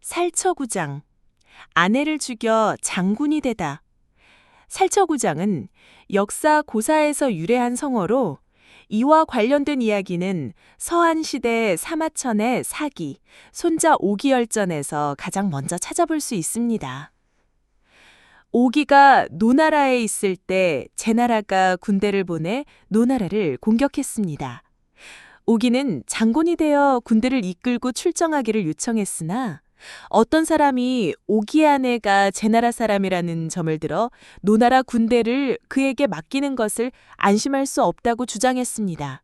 살처구장, 아내를 죽여 장군이 되다. 살처구장은 역사 고사에서 유래한 성어로 이와 관련된 이야기는 서한시대 사마천의 사기, 손자 오기열전에서 가장 먼저 찾아볼 수 있습니다. 오기가 노나라에 있을 때 제나라가 군대를 보내 노나라를 공격했습니다. 오기는 장군이 되어 군대를 이끌고 출정하기를 요청했으나 어떤 사람이 오기의 아내가 제나라 사람이라는 점을 들어 노나라 군대를 그에게 맡기는 것을 안심할 수 없다고 주장했습니다.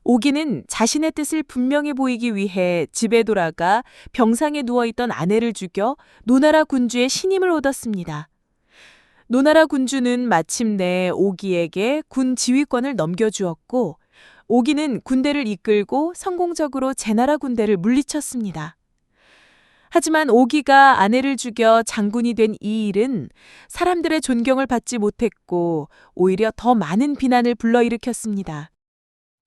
오기는 자신의 뜻을 분명히 보이기 위해 집에 돌아가 병상에 누워있던 아내를 죽여 노나라 군주의 신임을 얻었습니다. 노나라 군주는 마침내 오기에게 군 지휘권을 넘겨주었고 오기는 군대를 이끌고 성공적으로 제나라 군대를 물리쳤습니다. 하지만 오기가 아내를 죽여 장군이 된 이 일은 사람들의 존경을 받지 못했고 오히려 더 많은 비난을 불러일으켰습니다.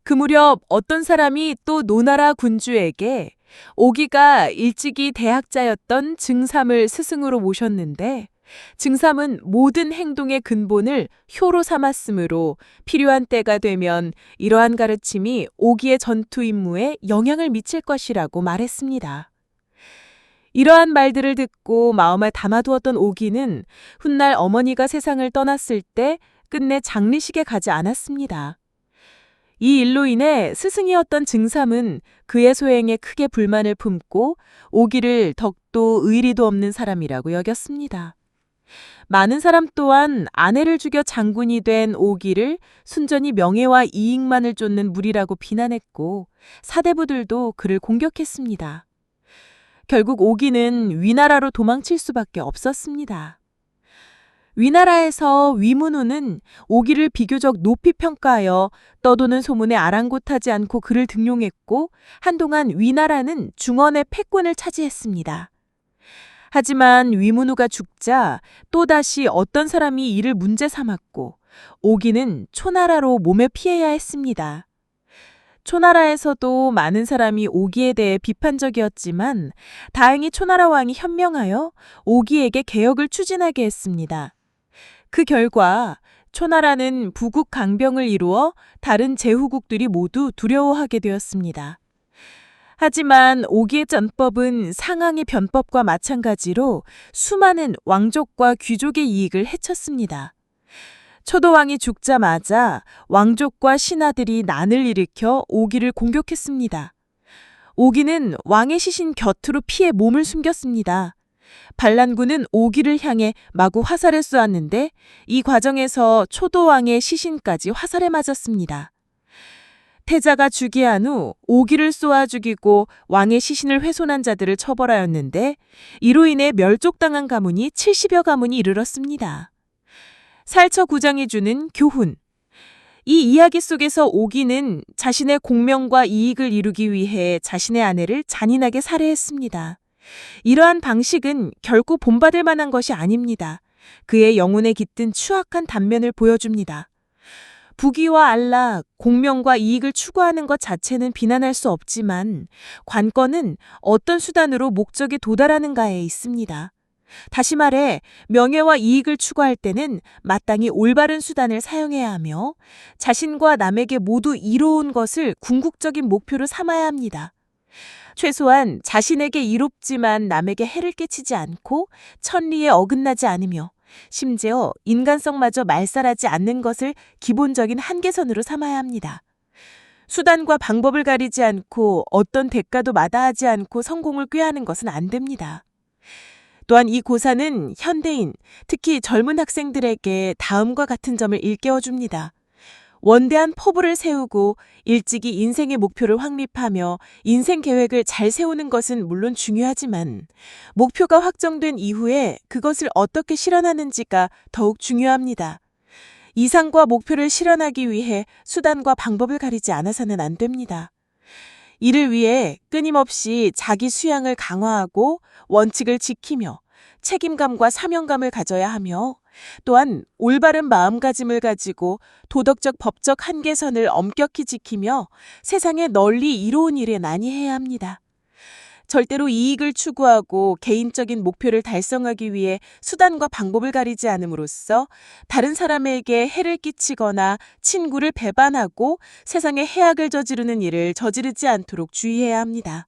그 무렵 어떤 사람이 또 노나라 군주에게 오기가 일찍이 대학자였던 증삼을 스승으로 모셨는데 증삼은 모든 행동의 근본을 효로 삼았으므로 필요한 때가 되면 이러한 가르침이 오기의 전투 임무에 영향을 미칠 것이라고 말했습니다. 이러한 말들을 듣고 마음에 담아두었던 오기는 훗날 어머니가 세상을 떠났을 때 끝내 장례식에 가지 않았습니다. 이 일로 인해 스승이었던 증삼은 그의 소행에 크게 불만을 품고 오기를 덕도 의리도 없는 사람이라고 여겼습니다. 많은 사람 또한 아내를 죽여 장군이 된 오기를 순전히 명예와 이익만을 쫓는 무리라고 비난했고 사대부들도 그를 공격했습니다. 결국 오기는 위나라로 도망칠 수밖에 없었습니다. 위나라에서 위문우는 오기를 비교적 높이 평가하여 떠도는 소문에 아랑곳하지 않고 그를 등용했고 한동안 위나라는 중원의 패권을 차지했습니다. 하지만 위문우가 죽자 또다시 어떤 사람이 이를 문제 삼았고 오기는 초나라로 몸에 피해야 했습니다. 초나라에서도 많은 사람이 오기에 대해 비판적이었지만 다행히 초나라 왕이 현명하여 오기에게 개혁을 추진하게 했습니다. 그 결과 초나라는 부국 강병을 이루어 다른 제후국들이 모두 두려워하게 되었습니다. 하지만 오기의 전법은 상황의 변법과 마찬가지로 수많은 왕족과 귀족의 이익을 해쳤습니다. 초도왕이 죽자마자 왕족과 신하들이 난을 일으켜 오기를 공격했습니다. 오기는 왕의 시신 곁으로 피해 몸을 숨겼습니다. 반란군은 오기를 향해 마구 화살을 쏘았는데 이 과정에서 초도왕의 시신까지 화살에 맞았습니다. 태자가 즉위한 후 오기를 쏘아 죽이고 왕의 시신을 훼손한 자들을 처벌하였는데 이로 인해 멸족당한 가문이 70여 가문이 이르렀습니다. 살처구장이 주는 교훈. 이 이야기 속에서 오기는 자신의 공명과 이익을 이루기 위해 자신의 아내를 잔인하게 살해했습니다. 이러한 방식은 결코 본받을 만한 것이 아닙니다. 그의 영혼에 깃든 추악한 단면을 보여줍니다. 부귀와 안락, 공명과 이익을 추구하는 것 자체는 비난할 수 없지만 관건은 어떤 수단으로 목적에 도달하는가에 있습니다. 다시 말해 명예와 이익을 추구할 때는 마땅히 올바른 수단을 사용해야 하며 자신과 남에게 모두 이로운 것을 궁극적인 목표로 삼아야 합니다. 최소한 자신에게 이롭지만 남에게 해를 끼치지 않고 천리에 어긋나지 않으며 심지어 인간성마저 말살하지 않는 것을 기본적인 한계선으로 삼아야 합니다. 수단과 방법을 가리지 않고 어떤 대가도 마다하지 않고 성공을 꾀하는 것은 안 됩니다. 또한 이 고사는 현대인, 특히 젊은 학생들에게 다음과 같은 점을 일깨워줍니다. 원대한 포부를 세우고 일찍이 인생의 목표를 확립하며 인생 계획을 잘 세우는 것은 물론 중요하지만 목표가 확정된 이후에 그것을 어떻게 실현하는지가 더욱 중요합니다. 이상과 목표를 실현하기 위해 수단과 방법을 가리지 않아서는 안 됩니다. 이를 위해 끊임없이 자기 수양을 강화하고 원칙을 지키며 책임감과 사명감을 가져야 하며 또한 올바른 마음가짐을 가지고 도덕적 법적 한계선을 엄격히 지키며 세상에 널리 이로운 일에 많이 해야 합니다. 절대로 이익을 추구하고 개인적인 목표를 달성하기 위해 수단과 방법을 가리지 않음으로써 다른 사람에게 해를 끼치거나 친구를 배반하고 세상에 해악을 저지르는 일을 저지르지 않도록 주의해야 합니다.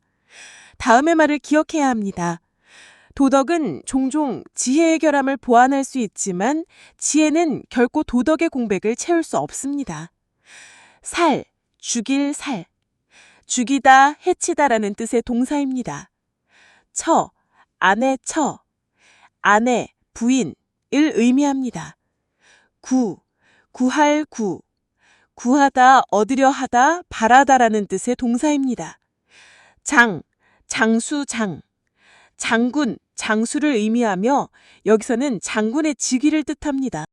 다음의 말을 기억해야 합니다. 도덕은 종종 지혜의 결함을 보완할 수 있지만 지혜는 결코 도덕의 공백을 채울 수 없습니다. 살, 죽일 살. 죽이다, 해치다라는 뜻의 동사입니다. 처, 아내 처, 아내, 부인을 의미합니다. 구, 구할 구, 구하다, 얻으려 하다, 바라다라는 뜻의 동사입니다. 장, 장수 장, 장군, 장수를 의미하며 여기서는 장군의 직위를 뜻합니다.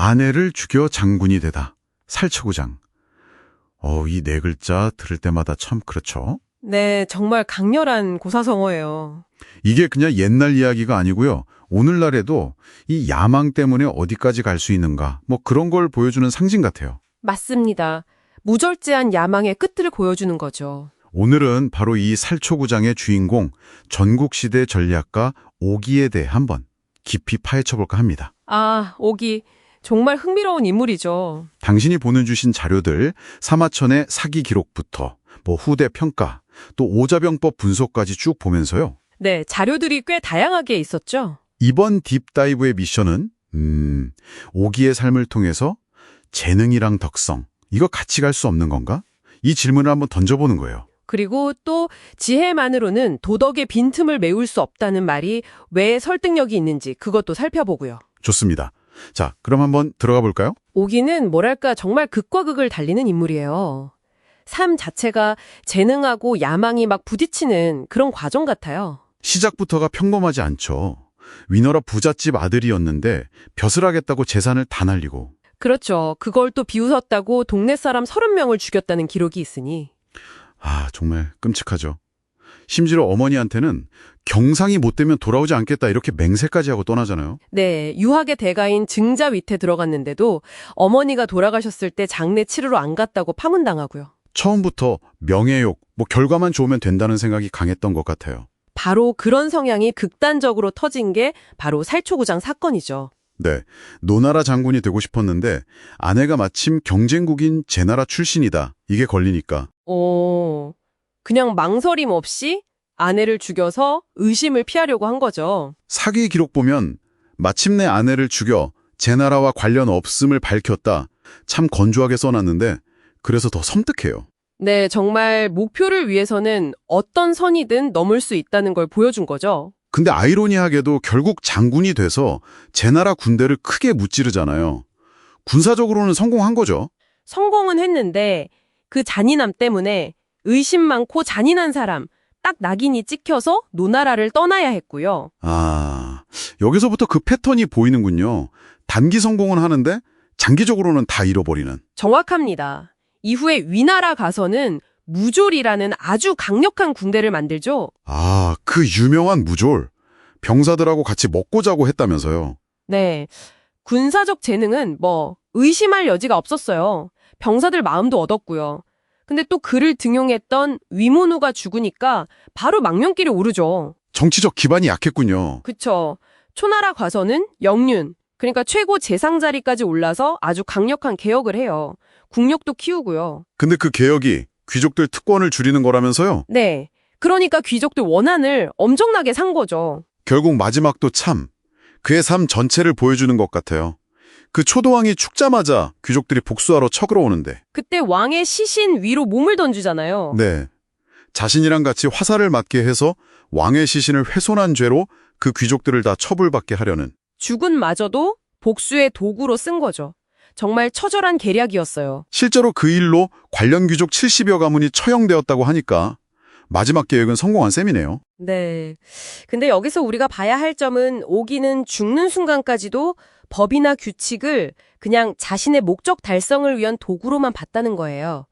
아내를 죽여 장군이 되다. 살처구장. 이 네 글자 들을 때마다 참 그렇죠. 네, 정말 강렬한 고사성어예요. 이게 그냥 옛날 이야기가 아니고요. 오늘날에도 이 야망 때문에 어디까지 갈 수 있는가, 뭐 그런 걸 보여주는 상징 같아요. 맞습니다. 무절제한 야망의 끝을 보여주는 거죠. 오늘은 바로 이 살초구장의 주인공, 전국시대 전략가 오기에 대해 한번 깊이 파헤쳐볼까 합니다. 아, 오기. 정말 흥미로운 인물이죠. 당신이 보내주신 자료들, 사마천의 사기 기록부터 뭐 후대 평가, 또 오자병법 분석까지 쭉 보면서요. 네, 자료들이 꽤 다양하게 있었죠. 이번 딥다이브의 미션은 오기의 삶을 통해서 재능이랑 덕성, 이거 같이 갈 수 없는 건가? 이 질문을 한번 던져보는 거예요. 그리고 또 지혜만으로는 도덕의 빈틈을 메울 수 없다는 말이 왜 설득력이 있는지 그것도 살펴보고요. 좋습니다. 자, 그럼 한번 들어가 볼까요? 오기는 뭐랄까 정말 극과 극을 달리는 인물이에요. 삶 자체가 재능하고 야망이 막 부딪히는 그런 과정 같아요. 시작부터가 평범하지 않죠. 위너라 부잣집 아들이었는데 벼슬 하겠다고 재산을 다 날리고. 그렇죠. 그걸 또 비웃었다고 동네 사람 30명을 죽였다는 기록이 있으니. 정말 끔찍하죠. 심지어 어머니한테는 경상이 못 되면 돌아오지 않겠다 이렇게 맹세까지 하고 떠나잖아요. 네, 유학의 대가인 증자 위태 들어갔는데도 어머니가 돌아가셨을 때 장례 치르러 안 갔다고 파문당하고요. 처음부터 명예욕, 뭐 결과만 좋으면 된다는 생각이 강했던 것 같아요. 바로 그런 성향이 극단적으로 터진 게 바로 살초구장 사건이죠. 네, 노나라 장군이 되고 싶었는데 아내가 마침 경쟁국인 제나라 출신이다. 이게 걸리니까. 그냥 망설임 없이 아내를 죽여서 의심을 피하려고 한 거죠. 사기 기록 보면 마침내 아내를 죽여 제나라와 관련 없음을 밝혔다. 참 건조하게 써놨는데 그래서 더 섬뜩해요. 네, 정말 목표를 위해서는 어떤 선이든 넘을 수 있다는 걸 보여준 거죠. 근데 아이러니하게도 결국 장군이 돼서 제나라 군대를 크게 무찌르잖아요. 군사적으로는 성공한 거죠. 성공은 했는데 그 잔인함 때문에 의심 많고 잔인한 사람, 딱 낙인이 찍혀서 노나라를 떠나야 했고요. 여기서부터 그 패턴이 보이는군요. 단기 성공은 하는데 장기적으로는 다 잃어버리는. 정확합니다. 이후에 위나라 가서는 무졸이라는 아주 강력한 군대를 만들죠. 그 유명한 무졸. 병사들하고 같이 먹고 자고 했다면서요. 네. 군사적 재능은 의심할 여지가 없었어요. 병사들 마음도 얻었고요. 근데 또 그를 등용했던 위문우가 죽으니까 바로 망명길에 오르죠. 정치적 기반이 약했군요. 그쵸. 초나라 과서는 영륜, 그러니까 최고 재상 자리까지 올라서 아주 강력한 개혁을 해요. 국력도 키우고요. 근데 그 개혁이 귀족들 특권을 줄이는 거라면서요? 네. 그러니까 귀족들 원한을 엄청나게 산 거죠. 결국 마지막도 참 그의 삶 전체를 보여주는 것 같아요. 그 초도왕이 죽자마자 귀족들이 복수하러 쳐들어오는데. 그때 왕의 시신 위로 몸을 던지잖아요. 네. 자신이랑 같이 화살을 맞게 해서 왕의 시신을 훼손한 죄로 그 귀족들을 다 처벌받게 하려는. 죽은마저도 복수의 도구로 쓴 거죠. 정말 처절한 계략이었어요. 실제로 그 일로 관련 귀족 70여 가문이 처형되었다고 하니까 마지막 계획은 성공한 셈이네요. 네. 근데 여기서 우리가 봐야 할 점은 오기는 죽는 순간까지도 법이나 규칙을 그냥 자신의 목적 달성을 위한 도구로만 봤다는 거예요.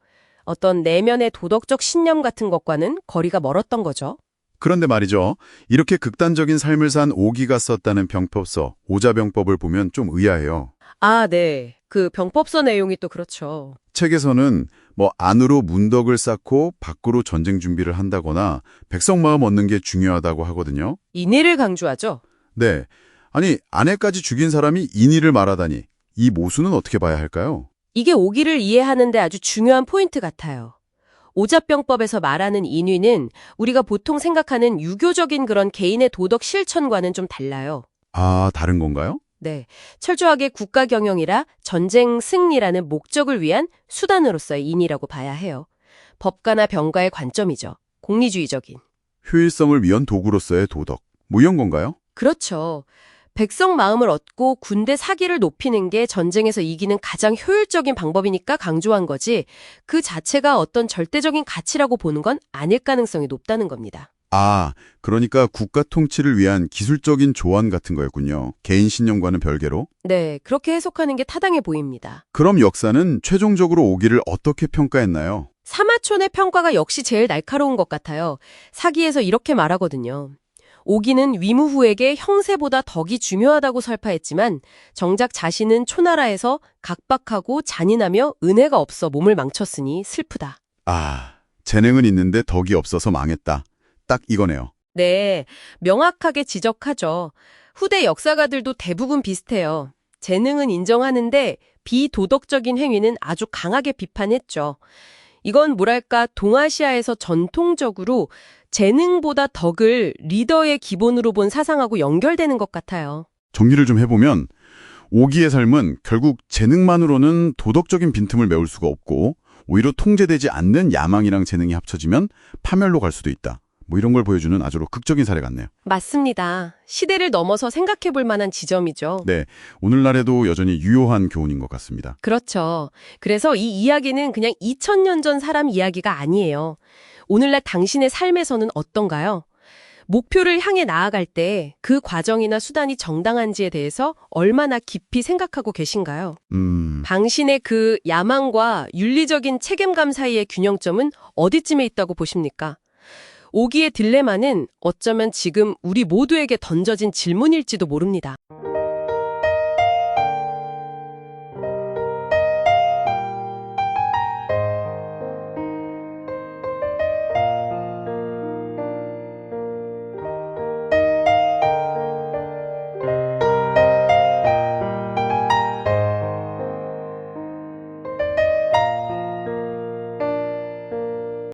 어떤 내면의 도덕적 신념 같은 것과는 거리가 멀었던 거죠. 그런데 말이죠. 이렇게 극단적인 삶을 산 오기가 썼다는 병법서, 오자병법을 보면 좀 의아해요. 아, 네. 그 병법서 내용이 또 그렇죠. 책에서는 뭐 안으로 문덕을 쌓고 밖으로 전쟁 준비를 한다거나 백성 마음 얻는 게 중요하다고 하거든요. 인의를 강조하죠. 네. 아니, 아내까지 죽인 사람이 인의를 말하다니 이 모순은 어떻게 봐야 할까요? 이게 오기를 이해하는 데 아주 중요한 포인트 같아요. 오자병법에서 말하는 인위는 우리가 보통 생각하는 유교적인 그런 개인의 도덕 실천과는 좀 달라요. 아, 다른 건가요? 네, 철저하게 국가 경영이라 전쟁 승리라는 목적을 위한 수단으로서의 인의라고 봐야 해요. 법가나 병가의 관점이죠. 공리주의적인. 효율성을 위한 도구로서의 도덕. 뭐 이런 건가요? 그렇죠. 백성 마음을 얻고 군대 사기를 높이는 게 전쟁에서 이기는 가장 효율적인 방법이니까 강조한 거지 그 자체가 어떤 절대적인 가치라고 보는 건 아닐 가능성이 높다는 겁니다. 아, 그러니까 국가 통치를 위한 기술적인 조언 같은 거였군요. 개인 신념과는 별개로. 네, 그렇게 해석하는 게 타당해 보입니다. 그럼 역사는 최종적으로 오기를 어떻게 평가했나요? 사마촌의 평가가 역시 제일 날카로운 것 같아요. 사기에서 이렇게 말하거든요. 오기는 위무후에게 형세보다 덕이 중요하다고 설파했지만 정작 자신은 초나라에서 각박하고 잔인하며 은혜가 없어 몸을 망쳤으니 슬프다. 아, 재능은 있는데 덕이 없어서 망했다. 딱 이거네요. 네, 명확하게 지적하죠. 후대 역사가들도 대부분 비슷해요. 재능은 인정하는데 비도덕적인 행위는 아주 강하게 비판했죠. 이건 뭐랄까 동아시아에서 전통적으로 재능보다 덕을 리더의 기본으로 본 사상하고 연결되는 것 같아요. 정리를 좀 해보면 오기의 삶은 결국 재능만으로는 도덕적인 빈틈을 메울 수가 없고 오히려 통제되지 않는 야망이랑 재능이 합쳐지면 파멸로 갈 수도 있다. 뭐 이런 걸 보여주는 아주 극적인 사례 같네요. 맞습니다. 시대를 넘어서 생각해 볼 만한 지점이죠. 네, 오늘날에도 여전히 유효한 교훈인 것 같습니다. 그렇죠. 그래서 이 이야기는 그냥 2000년 전 사람 이야기가 아니에요. 오늘날 당신의 삶에서는 어떤가요? 목표를 향해 나아갈 때 그 과정이나 수단이 정당한지에 대해서 얼마나 깊이 생각하고 계신가요? 당신의 그 야망과 윤리적인 책임감 사이의 균형점은 어디쯤에 있다고 보십니까? 오기의 딜레마는 어쩌면 지금 우리 모두에게 던져진 질문일지도 모릅니다.